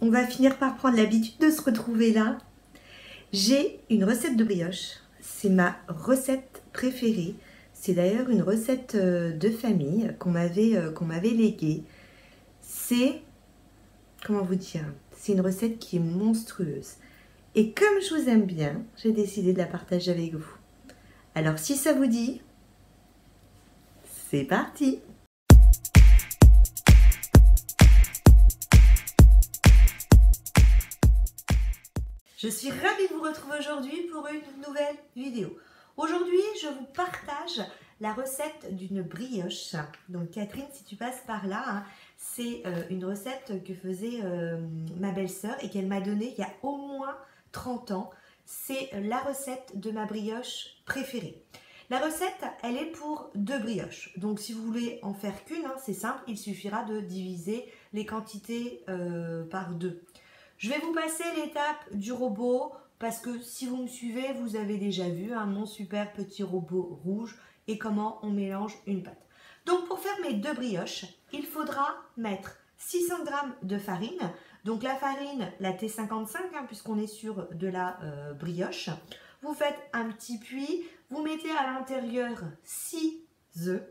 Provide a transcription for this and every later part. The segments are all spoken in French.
on va finir par prendre l'habitude de se retrouver là. J'ai une recette de brioche. C'est ma recette préférée. C'est d'ailleurs une recette de famille qu'on m'avait léguée. C'est, comment vous dire, c'est une recette qui est monstrueuse. Et comme je vous aime bien, j'ai décidé de la partager avec vous. Alors si ça vous dit, c'est parti! Je suis ravie de vous retrouver aujourd'hui pour une nouvelle vidéo. Aujourd'hui, je vous partage la recette d'une brioche. Donc Catherine, si tu passes par là, hein, c'est une recette que faisait ma belle-sœur et qu'elle m'a donnée il y a au moins 30 ans. C'est la recette de ma brioche préférée. La recette, elle est pour 2 brioches. Donc si vous voulez en faire qu'une, hein, c'est simple, il suffira de diviser les quantités par 2. Je vais vous passer l'étape du robot parce que si vous me suivez, vous avez déjà vu hein, mon super petit robot rouge et comment on mélange une pâte. Donc pour faire mes 2 brioches, il faudra mettre 600 g de farine. Donc la farine, la T55, hein, puisqu'on est sur de la brioche. Vous faites un petit puits, vous mettez à l'intérieur 6 œufs.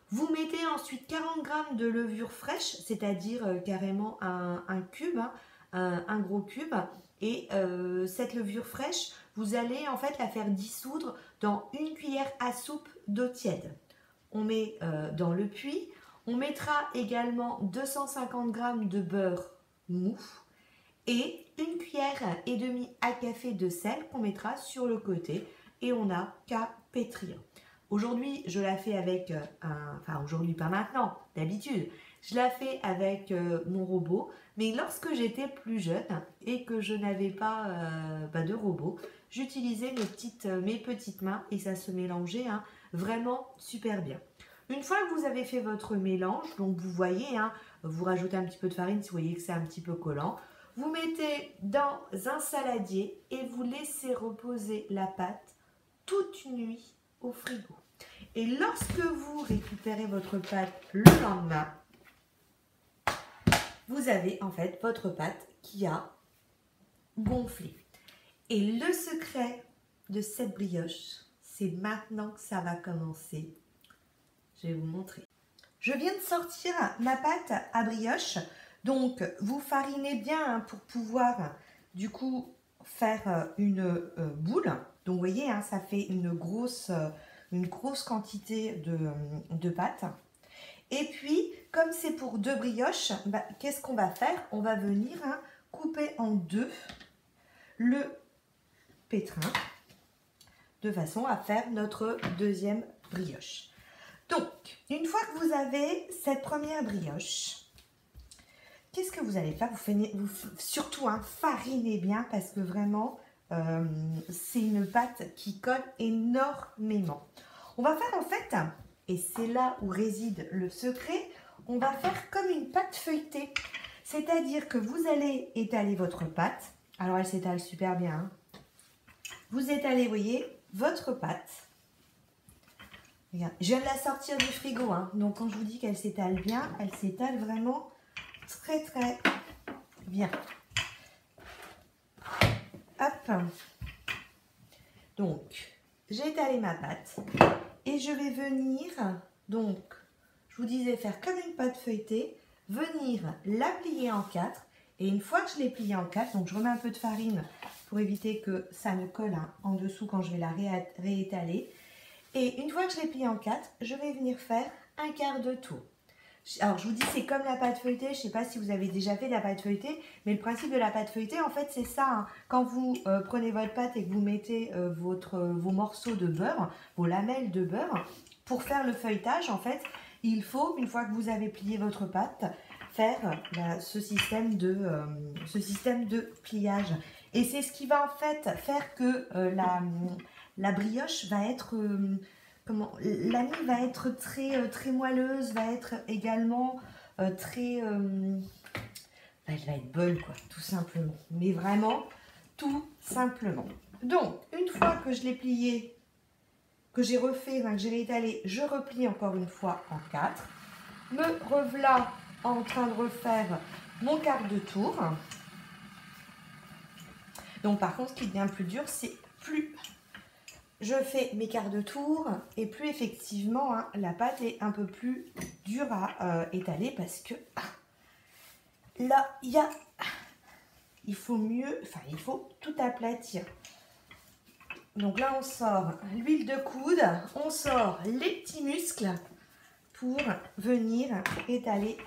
Vous mettez ensuite 40 g de levure fraîche, c'est-à-dire carrément un cube, hein, un gros cube. Et cette levure fraîche, vous allez en fait la faire dissoudre dans une cuillère à soupe d'eau tiède. On met dans le puits. On mettra également 250 g de beurre mou et une cuillère et demie à café de sel qu'on mettra sur le côté et on n'a qu'à pétrir. Aujourd'hui, je la fais avec enfin aujourd'hui pas maintenant, d'habitude, je la fais avec mon robot, mais lorsque j'étais plus jeune et que je n'avais pas de robot, j'utilisais mes petites mains et ça se mélangeait hein, vraiment super bien. Une fois que vous avez fait votre mélange, donc vous voyez, hein, vous rajoutez un petit peu de farine si vous voyez que c'est un petit peu collant. Vous mettez dans un saladier et vous laissez reposer la pâte toute une nuit au frigo. Et lorsque vous récupérez votre pâte le lendemain, vous avez en fait votre pâte qui a gonflé. Et le secret de cette brioche, c'est maintenant que ça va commencer. Je vais vous montrer. Je viens de sortir ma pâte à brioche. Donc, vous farinez bien hein, pour pouvoir, du coup, faire une boule. Donc, vous voyez, hein, ça fait une grosse quantité de pâte. Et puis, comme c'est pour 2 brioches, bah, qu'est-ce qu'on va faire? On va venir hein, couper en 2 le pétrin de façon à faire notre deuxième brioche. Donc, une fois que vous avez cette première brioche, qu'est-ce que vous allez faire? Vous surtout hein, farinez bien parce que vraiment, c'est une pâte qui colle énormément. On va faire en fait, et c'est là où réside le secret, on va faire comme une pâte feuilletée. C'est-à-dire que vous allez étaler votre pâte. Alors, elle s'étale super bien. Hein. Vous étalez, vous voyez, votre pâte. Regarde, je viens de la sortir du frigo. Hein. Donc, quand je vous dis qu'elle s'étale bien, elle s'étale vraiment très très bien. Hop. Donc, j'ai étalé ma pâte et je vais venir, donc, je vous disais faire comme une pâte feuilletée, venir la plier en 4 et une fois que je l'ai pliée en 4, donc je remets un peu de farine pour éviter que ça ne colle hein, en dessous quand je vais la réétaler. Et une fois que je l'ai pliée en 4, je vais venir faire un quart de tour. Alors, je vous dis, c'est comme la pâte feuilletée. Je ne sais pas si vous avez déjà fait de la pâte feuilletée, mais le principe de la pâte feuilletée, en fait, c'est ça. Hein. Quand vous prenez votre pâte et que vous mettez vos morceaux de beurre, vos lamelles de beurre, pour faire le feuilletage, en fait, il faut, une fois que vous avez plié votre pâte, faire ce système de pliage. Et c'est ce qui va, en fait, faire que la brioche va être... la mie va être très moelleuse, va être également très... elle va être bonne, quoi, tout simplement. Mais vraiment, tout simplement. Donc, une fois que je l'ai plié, que j'ai refait, que j'ai réétalé, je replie encore une fois en 4. Me revoilà en train de refaire mon quart de tour. Donc par contre, ce qui devient plus dur, c'est plus je fais mes quarts de tour et plus effectivement hein, la pâte est un peu plus dure à étaler parce que là, il faut tout aplatir. Donc là, on sort l'huile de coude, on sort les petits muscles pour venir étaler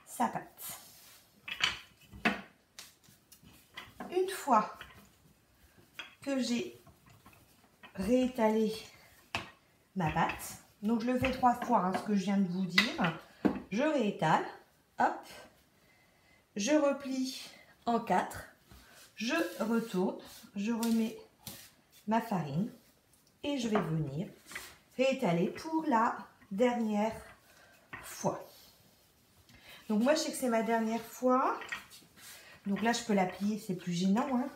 sa pâte. Une fois que j'ai réétaler ma pâte, donc je le fais 3 fois, hein, ce que je viens de vous dire, je réétale, hop, je replie en 4, je retourne, je remets ma farine et je vais venir réétaler pour la dernière fois. Donc moi je sais que c'est ma dernière fois, donc là je peux la plier, c'est plus gênant, hein.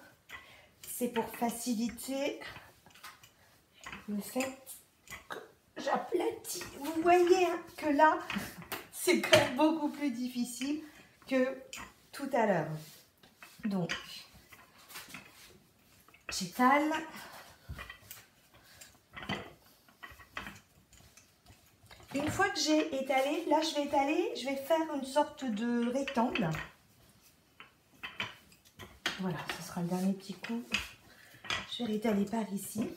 C'est pour faciliter le fait que j'aplatis. Vous voyez hein, que là, c'est quand même beaucoup plus difficile que tout à l'heure. Donc, j'étale. Une fois que j'ai étalé, là je vais étaler, je vais faire une sorte de rectangle. Voilà, ce sera le dernier petit coup. Je vais réétaler par ici.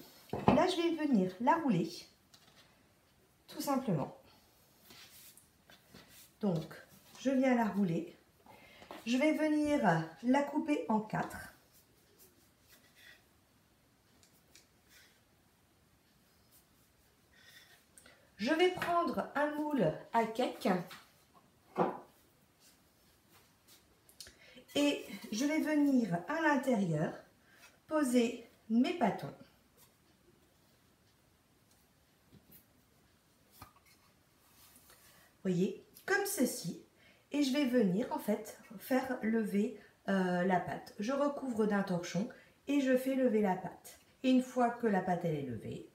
Là, je vais venir la rouler, tout simplement. Donc, je viens la rouler. Je vais venir la couper en 4. Je vais prendre un moule à cake et je vais venir à l'intérieur poser mes bâtons. Voyez, comme ceci, et je vais venir en fait faire lever la pâte. Je recouvre d'un torchon et je fais lever la pâte. Et une fois que la pâte elle est levée,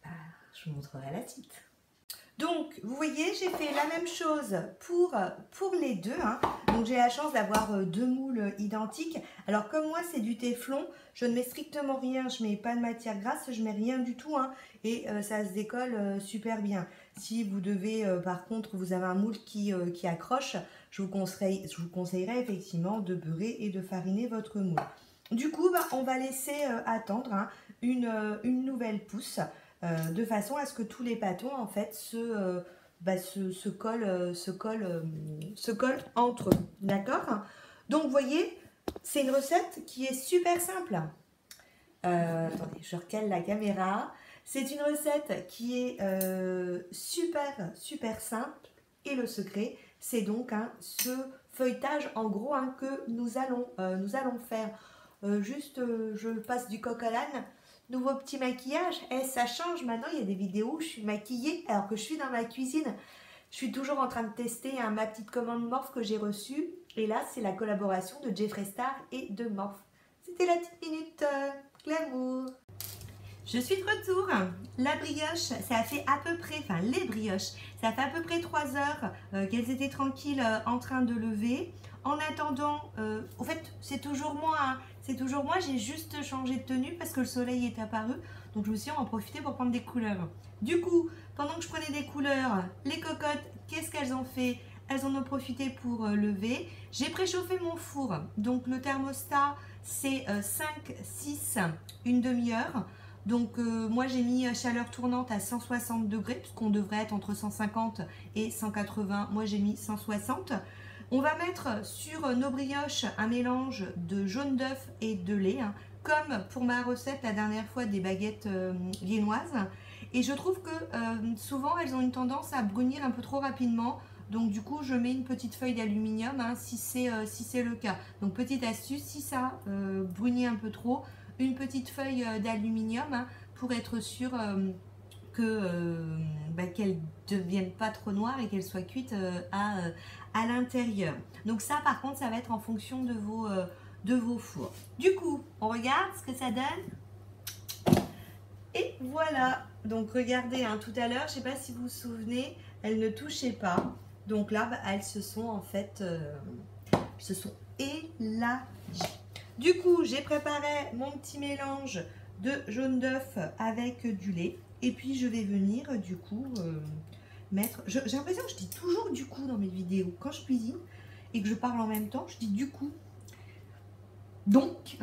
bah, je vous montrerai la suite. Donc, vous voyez, j'ai fait la même chose pour les deux. Hein. Donc, j'ai la chance d'avoir 2 moules identiques. Alors, comme moi, c'est du téflon, je ne mets strictement rien. Je ne mets pas de matière grasse, je ne mets rien du tout. Hein, et ça se décolle super bien. Si vous devez, par contre, vous avez un moule qui accroche, je vous conseillerais effectivement de beurrer et de fariner votre moule. Du coup, bah, on va laisser attendre hein, une nouvelle pousse. De façon à ce que tous les bâtons en fait se collent entre eux, d'accord? Donc vous voyez, c'est une recette qui est super simple. Attendez, je recale la caméra. C'est une recette qui est super simple et le secret, c'est donc hein, ce feuilletage en gros hein, que nous allons faire. Je passe du coq à l'âne. Nouveau petit maquillage, ça change maintenant, il y a des vidéos où je suis maquillée alors que je suis dans ma cuisine. Je suis toujours en train de tester hein, ma petite commande Morphe que j'ai reçue. Et là, c'est la collaboration de Jeffree Star et de Morphe. C'était la petite minute glamour. Je suis de retour. La brioche, ça a fait à peu près, enfin les brioches, ça fait à peu près 3 heures qu'elles étaient tranquilles en train de lever. En attendant, au fait, c'est toujours moi, hein, j'ai juste changé de tenue parce que le soleil est apparu. Donc je me suis dit, on va en profiter pour prendre des couleurs. Du coup, pendant que je prenais des couleurs, les cocottes, qu'est-ce qu'elles ont fait? Elles en ont profité pour lever. J'ai préchauffé mon four. Donc le thermostat, c'est 5-6, une demi-heure. Donc moi j'ai mis chaleur tournante à 160 degrés, puisqu'on devrait être entre 150 et 180. Moi j'ai mis 160. On va mettre sur nos brioches un mélange de jaune d'œuf et de lait, hein, comme pour ma recette la dernière fois des baguettes viennoises. Et je trouve que souvent elles ont une tendance à brunir un peu trop rapidement. Donc du coup je mets une petite feuille d'aluminium hein, si c'est le cas. Donc petite astuce, si ça brunit un peu trop, une petite feuille d'aluminium hein, pour être sûr qu'elle ne devienne pas trop noire et qu'elle soit cuite à l'intérieur. Donc ça par contre ça va être en fonction de vos fours. Du coup on regarde ce que ça donne. Et voilà, donc regardez hein, tout à l'heure, je ne sais pas si vous vous souvenez, elles ne touchaient pas. Donc là elles se sont en fait se sont élargies. Du coup, j'ai préparé mon petit mélange de jaune d'œuf avec du lait. Et puis, je vais venir, du coup, mettre... J'ai l'impression que je dis toujours du coup dans mes vidéos. Quand je cuisine et que je parle en même temps, je dis du coup. Donc,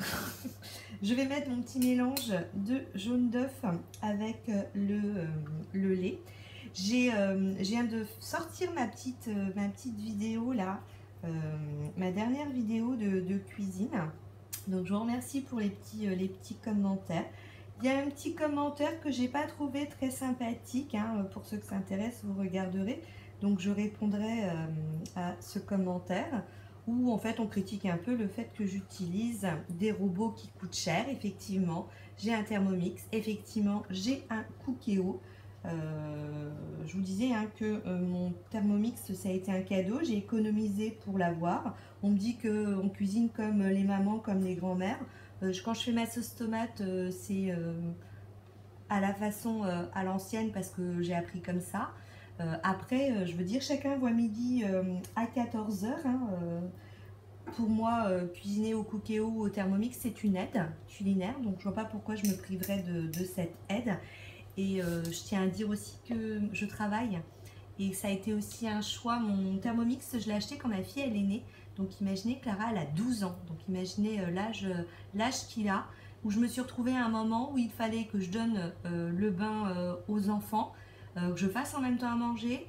je vais mettre mon petit mélange de jaune d'œuf avec le lait. Je viens de sortir ma petite vidéo là, ma dernière vidéo de cuisine. Donc, je vous remercie pour les petits commentaires. Il y a un petit commentaire que j'ai pas trouvé très sympathique. Hein, pour ceux que ça intéresse, vous regarderez. Donc, je répondrai à ce commentaire où en fait on critique un peu le fait que j'utilise des robots qui coûtent cher. Effectivement, j'ai un Thermomix. Effectivement, j'ai un Cookéo. Je vous disais hein, que mon Thermomix, ça a été un cadeau. J'ai économisé pour l'avoir. On me dit qu'on cuisine comme les mamans, comme les grands-mères. Quand je fais ma sauce tomate, c'est à la façon à l'ancienne parce que j'ai appris comme ça. Après, je veux dire, chacun voit midi à 14 h. Hein, pour moi, cuisiner au Cookéo ou au Thermomix, c'est une aide culinaire. Donc, je vois pas pourquoi je me priverais de cette aide. Et je tiens à dire aussi que je travaille. Et ça a été aussi un choix. Mon Thermomix, je l'ai acheté quand ma fille elle est née. Donc imaginez, Clara, elle a 12 ans. Donc imaginez l'âge qu'il a. Où je me suis retrouvée à un moment où il fallait que je donne le bain aux enfants. Que je fasse en même temps à manger.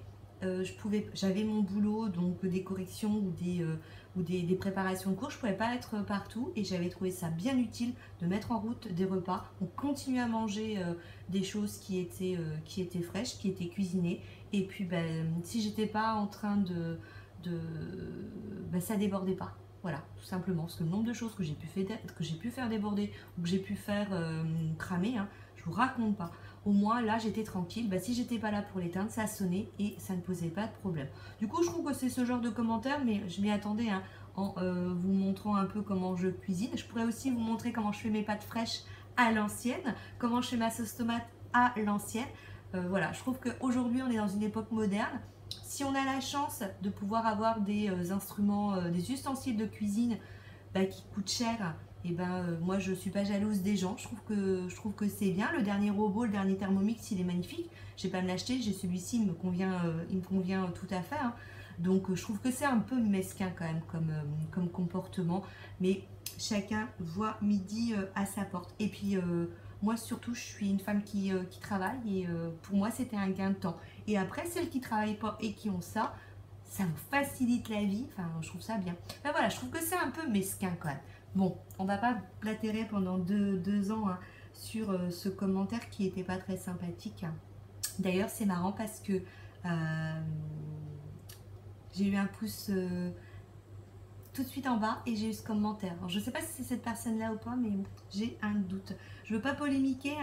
J'avais mon boulot, donc des corrections ou des préparations de cours. Je ne pouvais pas être partout. Et j'avais trouvé ça bien utile de mettre en route des repas. On continue à manger des choses qui étaient fraîches, qui étaient cuisinées. Et puis, ben, si j'étais pas en train ben, ça débordait pas. Voilà, tout simplement. Parce que le nombre de choses que j'ai pu faire déborder ou que j'ai pu faire cramer, hein, je vous raconte pas. Au moins, là, j'étais tranquille. Ben, si j'étais pas là pour l'éteindre, ça sonnait et ça ne posait pas de problème. Du coup, je trouve que c'est ce genre de commentaires, mais je m'y attendais hein, en vous montrant un peu comment je cuisine. Je pourrais aussi vous montrer comment je fais mes pâtes fraîches à l'ancienne, comment je fais ma sauce tomate à l'ancienne. Voilà, je trouve qu'aujourd'hui, on est dans une époque moderne. Si on a la chance de pouvoir avoir des instruments, des ustensiles de cuisine bah, qui coûtent cher, et ben moi je suis pas jalouse des gens. Je trouve que c'est bien. Le dernier robot, le dernier Thermomix, il est magnifique. Je vais pas me l'acheter. J'ai celui-ci, il me convient tout à fait. Hein. Donc je trouve que c'est un peu mesquin quand même comme comportement. Mais chacun voit midi à sa porte. Et puis moi surtout, je suis une femme qui travaille et pour moi c'était un gain de temps. Et après, celles qui travaillent pas et qui ont ça vous facilite la vie. Enfin, je trouve ça bien. Ben voilà, je trouve que c'est un peu mesquin quand même. Bon, on va pas blatérer pendant deux ans hein, sur ce commentaire qui était pas très sympathique. D'ailleurs, c'est marrant parce que j'ai eu un pouce tout de suite en bas et j'ai eu ce commentaire. Alors, je sais pas si c'est cette personne-là ou pas, mais j'ai un doute. Je veux pas polémiquer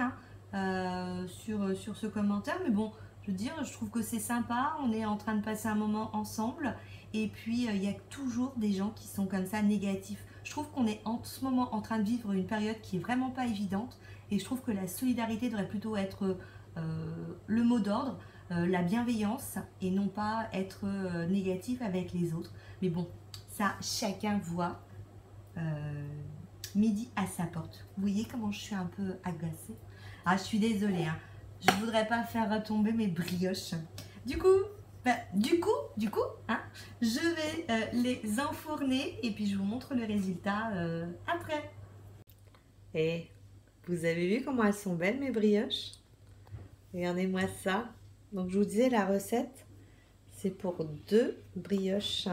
hein, sur ce commentaire, mais bon, je veux dire, je trouve que c'est sympa. On est en train de passer un moment ensemble. Et puis, il y a toujours des gens qui sont comme ça négatifs. Je trouve qu'on est en ce moment en train de vivre une période qui est vraiment pas évidente. Et je trouve que la solidarité devrait plutôt être le mot d'ordre, la bienveillance et non pas être négatif avec les autres. Mais bon, ça, chacun voit midi à sa porte. Vous voyez comment je suis un peu agacée? Ah, je suis désolée, hein. Je voudrais pas faire retomber mes brioches. Du coup, hein, je vais les enfourner et puis je vous montre le résultat après. Et vous avez vu comment elles sont belles mes brioches? Regardez-moi ça. Donc je vous disais la recette, c'est pour 2 brioches.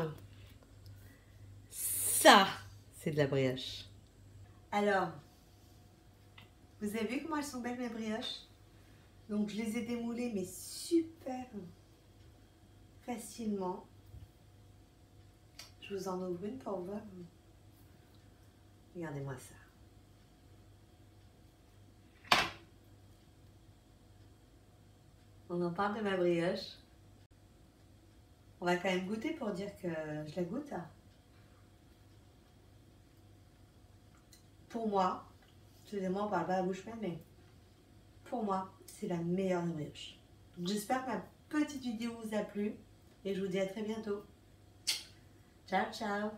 Ça, c'est de la brioche. Alors, vous avez vu comment elles sont belles mes brioches? Donc je les ai démoulées mais super facilement. Je vous en ouvre une pour voir. Regardez-moi ça. On en parle de ma brioche. On va quand même goûter pour dire que je la goûte. Pour moi, excusez-moi, on parle pas à la bouche pleine, mais pour moi, c'est la meilleure des brioches. J'espère que ma petite vidéo vous a plu et je vous dis à très bientôt. Ciao, ciao!